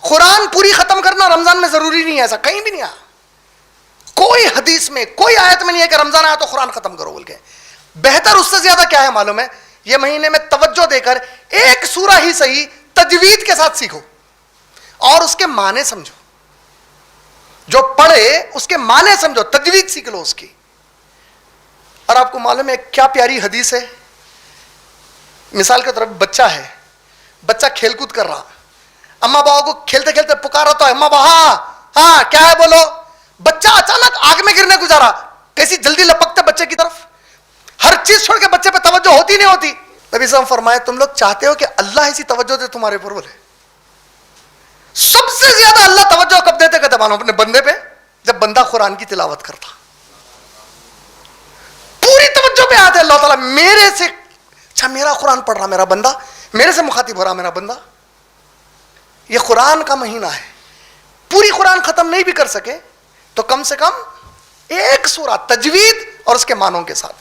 قرآن پوری ختم کرنا رمضان میں ضروری نہیں ہے، ایسا کہیں بھی نہیں آیا، کوئی حدیث میں کوئی آیت میں نہیں ہے کہ رمضان آیا تو قرآن ختم کرو بول کے۔ بہتر اس سے زیادہ کیا ہے معلوم ہے؟ یہ مہینے میں توجہ دے کر ایک سورہ ہی صحیح تجوید کے ساتھ سیکھو اور اس کے معنی سمجھو، جو پڑھے اس کے معنی سمجھو، تجوید سیکھ لو اس کی۔ اور آپ کو معلوم ہے کیا پیاری حدیث ہے، مثال کے طور پر بچہ ہے، بچہ کھیل کود کر رہا، اماں بابا کو کھیلتے کھیلتے پکارا تو اماں بابا ہاں کیا ہے بولو، بچہ اچانک آگ میں گرنے گزارا، کیسی جلدی لپکتے بچے کی طرف، ہر چیز چھوڑ کے بچے پہ توجہ ہوتی نہیں ہوتی۔ نبی صلی اللہ علیہ وسلم فرمائے تم لوگ چاہتے ہو کہ اللہ ایسی توجہ دے تمہارے اوپر؟ بولے سب سے زیادہ اللہ توجہ کب دیتے کہتے مانو اپنے بندے پہ، جب بندہ قرآن کی تلاوت کرتا، پوری توجہ پہ آتے اللہ تعالیٰ میرے سے، اچھا میرا قرآن پڑھ رہا میرا بندہ، میرے سے مخاطب ہو رہا میرا بندہ۔ یہ قرآن کا مہینہ ہے، پوری قرآن ختم نہیں بھی کر سکے تو کم سے کم ایک سورہ تجوید اور اس کے معنوں کے ساتھ